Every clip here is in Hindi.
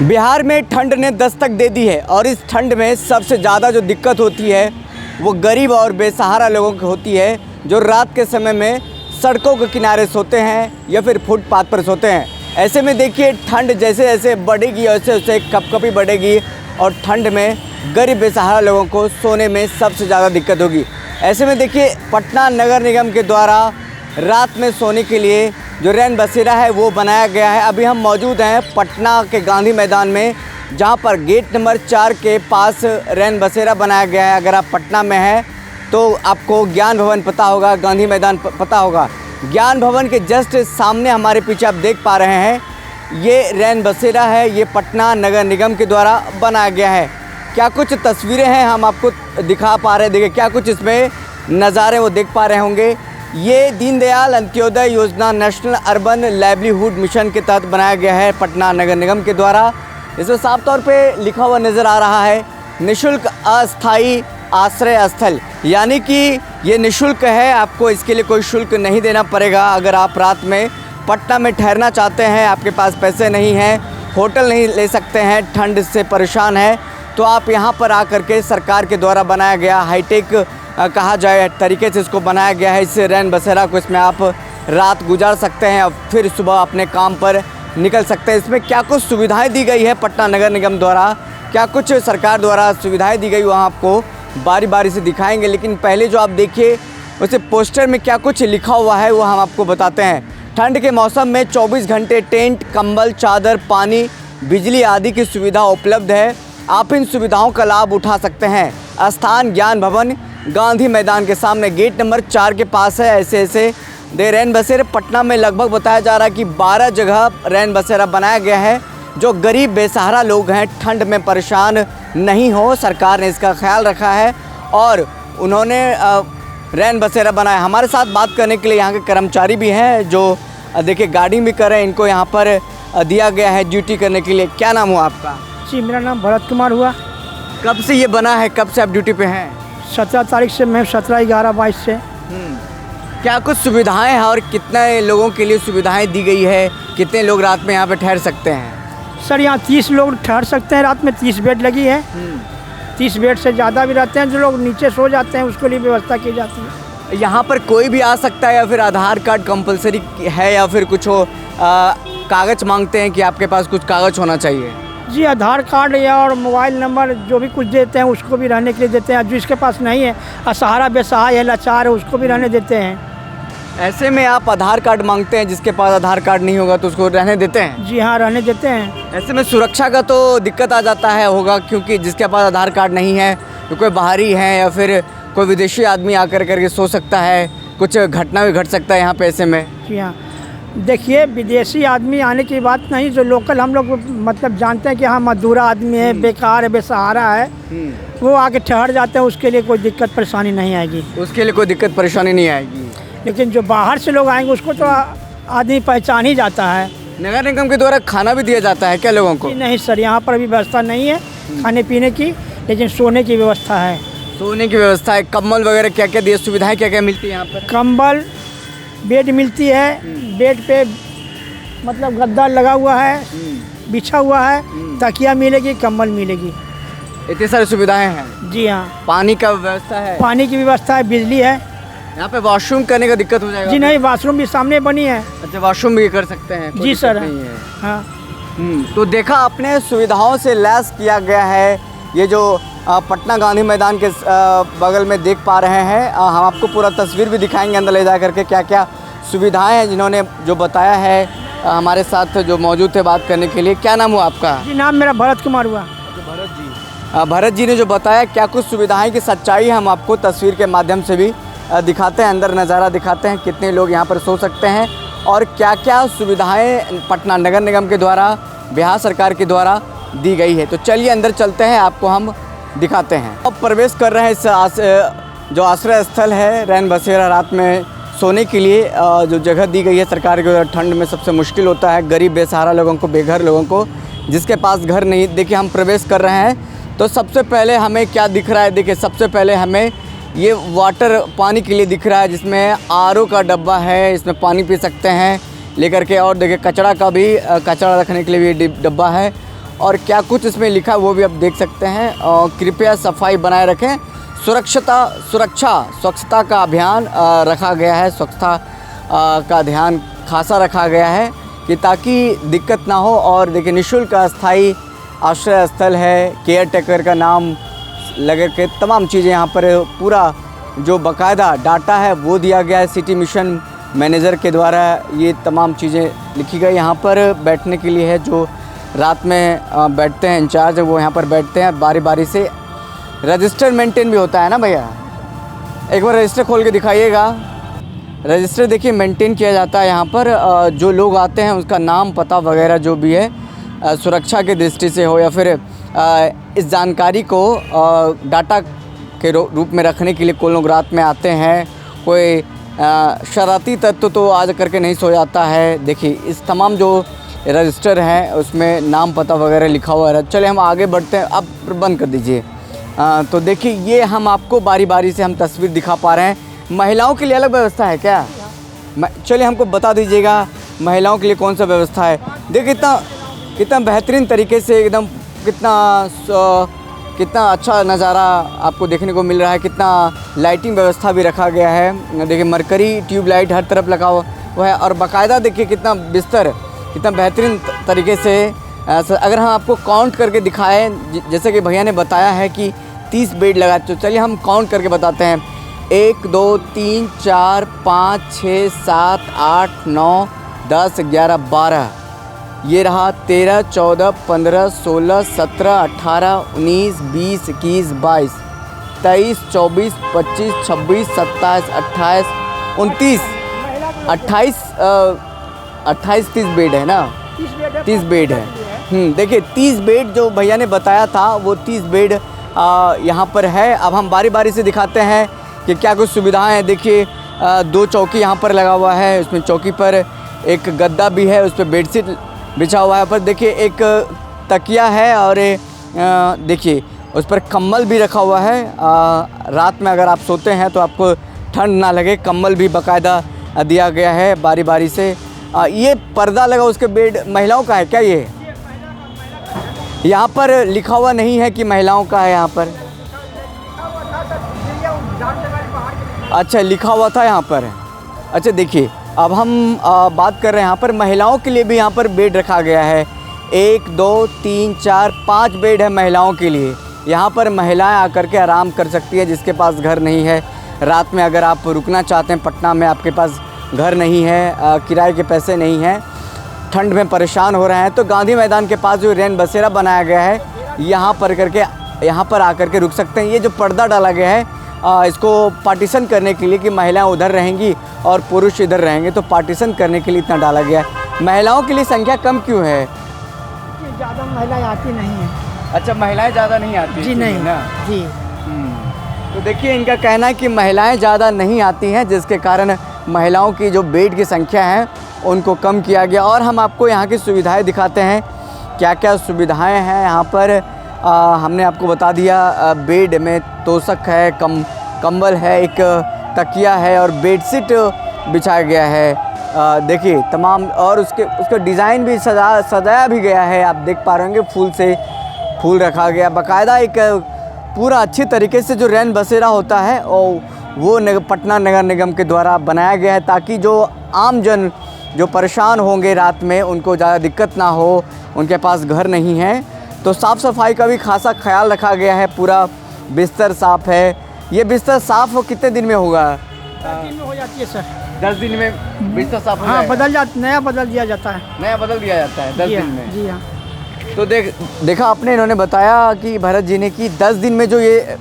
बिहार में ठंड ने दस्तक दे दी है और इस ठंड में सबसे ज़्यादा जो दिक्कत होती है वो गरीब और बेसहारा लोगों की होती है, जो रात के समय में सड़कों के किनारे सोते हैं या फिर फुटपाथ पर सोते हैं। ऐसे में देखिए ठंड जैसे जैसे बढ़ेगी वैसे वैसे कपकपी बढ़ेगी और ठंड में गरीब बेसहारा लोगों को सोने में सबसे ज़्यादा दिक्कत होगी। ऐसे में देखिए पटना नगर निगम के द्वारा रात में सोने के लिए जो रैन बसेरा है वो बनाया गया है। अभी हम मौजूद हैं पटना के गांधी मैदान में, जहां पर गेट नंबर 4 के पास रैन बसेरा बनाया गया है। अगर आप पटना में हैं तो आपको ज्ञान भवन पता होगा, गांधी मैदान पता होगा। ज्ञान भवन के जस्ट सामने हमारे पीछे आप देख पा रहे हैं ये रैन बसेरा है, ये पटना नगर निगम के द्वारा बनाया गया है। क्या कुछ तस्वीरें हैं हम आपको दिखा पा रहे हैं, देखिए क्या कुछ इसमें नज़ारे वो देख पा रहे होंगे। ये दीनदयाल अंत्योदय योजना नेशनल अर्बन लाइवलीहुड मिशन के तहत बनाया गया है पटना नगर निगम के द्वारा। इसमें साफ तौर पे लिखा हुआ नज़र आ रहा है निःशुल्क अस्थायी आश्रय स्थल, यानी कि ये निःशुल्क है, आपको इसके लिए कोई शुल्क नहीं देना पड़ेगा। अगर आप रात में पटना में ठहरना चाहते हैं, आपके पास पैसे नहीं हैं, होटल नहीं ले सकते हैं, ठंड से परेशान है, तो आप यहाँ पर आकर के सरकार के द्वारा बनाया गया हाईटेक कहा जाए तरीके से इसको बनाया गया है। इस रैन बसेरा को इसमें आप रात गुजार सकते हैं और फिर सुबह अपने काम पर निकल सकते हैं। इसमें क्या कुछ सुविधाएं दी गई है पटना नगर निगम द्वारा, क्या कुछ सरकार द्वारा सुविधाएं दी गई, वहाँ आपको बारी बारी से दिखाएंगे। लेकिन पहले जो आप देखिए उसे पोस्टर में क्या कुछ लिखा हुआ है वो हम आपको बताते हैं। ठंड के मौसम में 24 घंटे टेंट, कंबल, चादर, पानी, बिजली आदि की सुविधा उपलब्ध है। आप इन सुविधाओं का लाभ उठा सकते हैं। स्थान ज्ञान भवन गांधी मैदान के सामने गेट नंबर 4 के पास है। ऐसे रैन बसेरे पटना में लगभग बताया जा रहा है कि 12 जगह रैन बसेरा बनाया गया है, जो गरीब बेसहारा लोग हैं ठंड में परेशान नहीं हो, सरकार ने इसका ख्याल रखा है और उन्होंने रैन बसेरा बनाया। हमारे साथ बात करने के लिए यहाँ के कर्मचारी भी हैं जो देखिए गाड़ी भी कर रहे हैं, इनको यहाँ पर दिया गया है ड्यूटी करने के लिए। क्या नाम हुआ आपका? जी मेरा नाम भरत कुमार हुआ। कब से ये बना है, कब से आप ड्यूटी पे हैं? 17 तारीख से, मैं 17/11/22 से। क्या कुछ सुविधाएं हैं और कितने लोगों के लिए सुविधाएं दी गई है, कितने लोग रात में यहाँ पे ठहर सकते हैं? सर यहाँ 30 लोग ठहर सकते हैं रात में, 30 बेड लगी है। 30 बेड से ज़्यादा भी रहते हैं, जो लोग नीचे सो जाते हैं उसके लिए व्यवस्था की जाती है। यहाँ पर कोई भी आ सकता है या फिर आधार कार्ड कंपलसरी है या फिर कुछ हो कागज़ मांगते हैं कि आपके पास कुछ कागज़ होना चाहिए? जी आधार कार्ड या और मोबाइल नंबर जो भी कुछ देते हैं उसको भी रहने के लिए देते हैं। जिसके पास नहीं है, असहारा बेसहाय है, लाचार है, उसको भी रहने देते हैं। ऐसे में आप आधार कार्ड मांगते हैं, जिसके पास आधार कार्ड नहीं होगा तो उसको रहने देते हैं? जी हाँ, रहने देते हैं। ऐसे में सुरक्षा का तो दिक्कत आ जाता है होगा, क्योंकि जिसके पास आधार कार्ड नहीं है तो कोई बाहरी है या फिर कोई विदेशी आदमी आकर करके सो सकता है, कुछ घटना भी घट सकता है यहाँ पे। ऐसे में जी हाँ, देखिए विदेशी आदमी आने की बात नहीं, जो लोकल हम लोग मतलब जानते हैं कि हाँ मजदूरा आदमी है, बेकार है, बेसहारा है, वो आके ठहर जाते हैं, उसके लिए कोई दिक्कत परेशानी नहीं आएगी। उसके लिए कोई दिक्कत परेशानी नहीं आएगी। लेकिन जो बाहर से लोग आएंगे उसको तो आदमी पहचान ही जाता है। नगर निगम के द्वारा खाना भी दिया जाता है क्या लोगों को? नहीं सर, यहाँ पर अभी व्यवस्था नहीं है खाने पीने की, लेकिन सोने की व्यवस्था है। सोने की व्यवस्था है, कंबल वगैरह क्या क्या दिए, सुविधाएं क्या क्या मिलती है यहाँ पर? कंबल, बेड मिलती है, बेड पे मतलब गद्दा लगा हुआ है, बिछा हुआ है, तकिया मिलेगी, कंबल मिलेगी, इतनी सारी सुविधाएं हैं। जी हाँ। पानी का व्यवस्था है? पानी की व्यवस्था है, बिजली है। यहाँ पे वॉशरूम करने का दिक्कत हो जाएगा? जी नहीं, वॉशरूम भी सामने बनी है। अच्छा, वॉशरूम भी कर सकते हैं? जी सर। हाँ। तो देखा आपने, सुविधाओं से लैस किया गया है ये जो पटना गांधी मैदान के बगल में देख पा रहे हैं। हम आपको पूरा तस्वीर भी दिखाएंगे अंदर ले जा करके क्या क्या सुविधाएं हैं, जिन्होंने जो बताया है हमारे साथ जो मौजूद थे बात करने के लिए। क्या नाम हुआ आपका? जी नाम मेरा भरत कुमार हुआ। भरत जी ने जो बताया क्या कुछ सुविधाएं की सच्चाई हम आपको तस्वीर के माध्यम से भी दिखाते हैं, अंदर नज़ारा दिखाते हैं, कितने लोग यहाँ पर सो सकते हैं और क्या क्या सुविधाएं पटना नगर निगम के द्वारा, बिहार सरकार के द्वारा दी गई है। तो चलिए अंदर चलते हैं, आपको हम दिखाते हैं। अब प्रवेश कर रहे हैं इस जो आश्रय स्थल है रैन बसेरा, रात में सोने के लिए जो जगह दी गई है सरकार के। ठंड में सबसे मुश्किल होता है गरीब बेसहारा लोगों को, बेघर लोगों को, जिसके पास घर नहीं। देखिए हम प्रवेश कर रहे हैं तो सबसे पहले हमें क्या दिख रहा है, देखिए सबसे पहले हमें ये वाटर पानी के लिए दिख रहा है, जिसमें आरओ का डब्बा है, इसमें पानी पी सकते हैं लेकर के। और देखिए कचरा का भी, कचरा रखने के लिए भी डब्बा है और क्या कुछ इसमें लिखा है वो भी आप देख सकते हैं। कृपया सफाई बनाए रखें, स्वच्छता का अभियान रखा गया है। स्वच्छता का ध्यान खासा रखा गया है कि ताकि दिक्कत ना हो। और देखिए निःशुल्क अस्थाई आश्रय स्थल है, केयर टेकर का नाम लगे के तमाम चीज़ें यहाँ पर पूरा जो बाकायदा डाटा है वो दिया गया है। सिटी मिशन मैनेजर के द्वारा ये तमाम चीज़ें लिखी गई। यहाँ पर बैठने के लिए है, जो रात में बैठते हैं इंचार्ज वो यहाँ पर बैठते हैं बारी बारी से। रजिस्टर मेंटेन भी होता है ना भैया, एक बार रजिस्टर खोल के दिखाइएगा। रजिस्टर देखिए मेंटेन किया जाता है यहाँ पर। जो लोग आते हैं उसका नाम पता वगैरह जो भी है सुरक्षा की दृष्टि से हो या फिर इस जानकारी को डाटा के रूप में रखने के लिए कोई लोग रात में आते हैं। कोई शरारती तत्व तो आज करके नहीं सो जाता है। देखिए इस तमाम जो रजिस्टर हैं उसमें नाम पता वगैरह लिखा हुआ है। चले हम आगे बढ़ते हैं, अब बंद कर दीजिए। तो देखिए ये हम आपको बारी बारी से हम तस्वीर दिखा पा रहे हैं। महिलाओं के लिए अलग व्यवस्था है क्या? चलिए हमको बता दीजिएगा महिलाओं के लिए कौन सा व्यवस्था है। देखिए कितना बेहतरीन तरीके से एकदम कितना अच्छा नज़ारा आपको देखने को मिल रहा है। कितना लाइटिंग व्यवस्था भी रखा गया है। देखिए मरकरी ट्यूबलाइट हर तरफ लगा हुआ है और बाकायदा देखिए कितना बिस्तर कितना बेहतरीन तरीके से। अगर हम आपको काउंट करके दिखाएं, जैसे कि भैया ने बताया है कि 30 बेड लगा, तो चलिए हम काउंट करके बताते हैं। 1 2 3 4 5 6 7 8 9 10 11 12, ये रहा 13 14 15 16 17 18 19 20 21 22 23 24 25 26 27 28 29 28 30 बेड है ना, 30 बेड है। देखिए 30 बेड जो भैया ने बताया था वो 30 बेड यहाँ पर है। अब हम बारी बारी से दिखाते हैं कि क्या कुछ सुविधाएं हैं। देखिए 2 चौकी यहाँ पर लगा हुआ है, उसमें चौकी पर एक गद्दा भी है, उस पर बेडशीट बिछा हुआ है। पर देखिए एक तकिया है और देखिए उस पर कम्बल भी रखा हुआ है। रात में अगर आप सोते हैं तो आपको ठंड ना लगे, कम्बल भी बाकायदा दिया गया है बारी बारी से। ये पर्दा लगा उसके बेड महिलाओं का है क्या? ये यहाँ पर लिखा हुआ नहीं है कि महिलाओं का है यहाँ पर। अच्छा लिखा हुआ था यहाँ पर। अच्छा देखिए अब हम बात कर रहे हैं यहाँ पर महिलाओं के लिए भी यहाँ पर बेड रखा गया है। 1 2 3 4 5 बेड है महिलाओं के लिए। यहाँ पर महिलाएं आकर के आराम कर सकती है जिसके पास घर नहीं है। रात में अगर आप रुकना चाहते हैं पटना में, आपके पास घर नहीं है, किराए के पैसे नहीं हैं, ठंड में परेशान हो रहे हैं, तो गांधी मैदान के पास जो रैन बसेरा बनाया गया है यहाँ पर आकर के रुक सकते हैं। ये जो पर्दा डाला गया है इसको पार्टीशन करने के लिए कि महिलाएं उधर रहेंगी और पुरुष इधर रहेंगे, तो पार्टीशन करने के लिए इतना डाला गया है। महिलाओं के लिए संख्या कम क्यों है? ज़्यादा महिलाएं आती नहीं हैं। अच्छा महिलाएं ज़्यादा नहीं आती जी? नहीं ना जी। तो देखिए इनका कहना है कि महिलाएं ज़्यादा नहीं आती हैं, जिसके कारण महिलाओं की जो बेड की संख्या है उनको कम किया गया। और हम आपको यहाँ की सुविधाएं दिखाते हैं, क्या क्या सुविधाएं हैं यहाँ पर। हमने आपको बता दिया बेड में तोशक है, कंबल है, एक तकिया है और बेडशीट बिछाया गया है। देखिए तमाम, और उसका डिज़ाइन भी सजाया भी गया है। आप देख पा रहे होंगे फूल से फूल रखा गया बाकायदा। एक पूरा अच्छी तरीके से जो रैन बसेरा होता है और वो पटना नगर निगम के द्वारा बनाया गया है, ताकि जो आम जन जो परेशान होंगे रात में उनको ज़्यादा दिक्कत ना हो, उनके पास घर नहीं है। तो साफ़ सफाई का भी खासा ख्याल रखा गया है। पूरा बिस्तर साफ़ है। ये बिस्तर साफ़ कितने दिन में होगा? 10 दिन में हो जाती है सर। 10 दिन में बिस्तर साफ़ हो हाँ, नया बदल दिया जाता है। नया बदल दिया जाता है 10 दिन में। जी हाँ। तो देखा आपने, इन्होंने बताया कि भरत जी ने कि 10 दिन में जो ये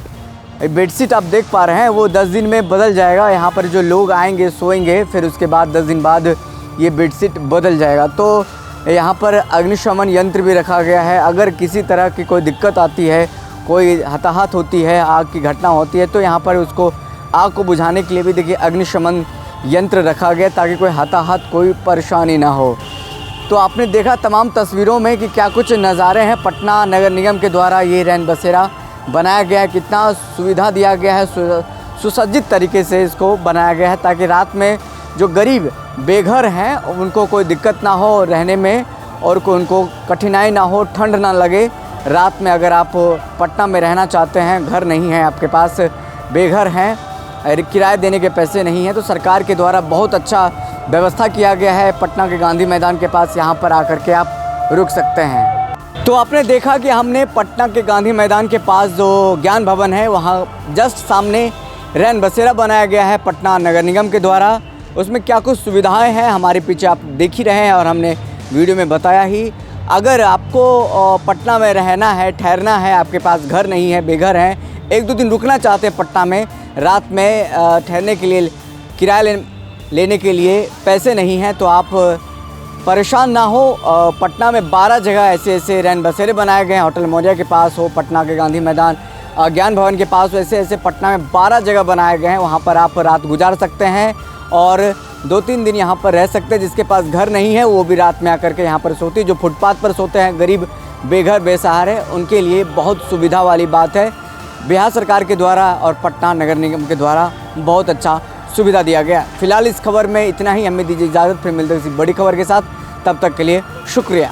बेडशीट आप देख पा रहे हैं वो 10 दिन में बदल जाएगा। यहाँ पर जो लोग आएंगे सोएंगे, फिर उसके बाद 10 दिन बाद ये बेडशीट बदल जाएगा। तो यहाँ पर अग्निशमन यंत्र भी रखा गया है। अगर किसी तरह की कोई दिक्कत आती है, कोई हताहत होती है, आग की घटना होती है, तो यहाँ पर उसको आग को बुझाने के लिए भी देखिए अग्निशमन यंत्र रखा गया, ताकि कोई हताहत कोई परेशानी ना हो। तो आपने देखा तमाम तस्वीरों में कि क्या कुछ नज़ारे हैं पटना नगर निगम के द्वारा ये रैन बसेरा बनाया गया है। कितना सुविधा दिया गया है, सुसज्जित तरीके से इसको बनाया गया है, ताकि रात में जो गरीब बेघर हैं उनको कोई दिक्कत ना हो रहने में, और को उनको कठिनाई ना हो, ठंड ना लगे। रात में अगर आप पटना में रहना चाहते हैं, घर नहीं है आपके पास, बेघर हैं, किराए देने के पैसे नहीं हैं, तो सरकार के द्वारा बहुत अच्छा व्यवस्था किया गया है। पटना के गांधी मैदान के पास यहाँ पर आकर के आप रुक सकते हैं। तो आपने देखा कि हमने पटना के गांधी मैदान के पास जो ज्ञान भवन है, वहाँ जस्ट सामने रैन बसेरा बनाया गया है पटना नगर निगम के द्वारा। उसमें क्या कुछ सुविधाएं हैं हमारे पीछे आप देख ही रहे हैं और हमने वीडियो में बताया ही। अगर आपको पटना में रहना है, ठहरना है, आपके पास घर नहीं है, बेघर हैं, 1-2 दिन रुकना चाहते हैं पटना में, रात में ठहरने के लिए किराया लेने के लिए पैसे नहीं हैं, तो आप परेशान ना हो। पटना में 12 जगह ऐसे रैन बसेरे बनाए गए हैं। होटल मौर्या के पास हो, पटना के गांधी मैदान ज्ञान भवन के पास, ऐसे पटना में 12 जगह बनाए गए हैं। वहाँ पर आप रात गुजार सकते हैं और 2-3 दिन यहाँ पर रह सकते हैं। जिसके पास घर नहीं है वो भी रात में आकर के यहाँ पर सोती, जो फुटपाथ पर सोते हैं, गरीब बेघर बेसहारे, उनके लिए बहुत सुविधा वाली बात है। बिहार सरकार के द्वारा और पटना नगर निगम के द्वारा बहुत अच्छा सुविधा दिया गया। फिलहाल इस खबर में इतना ही, हमें दीजिए इजाज़त, फिर मिलते हैं किसी बड़ी खबर के साथ। तब तक के लिए शुक्रिया।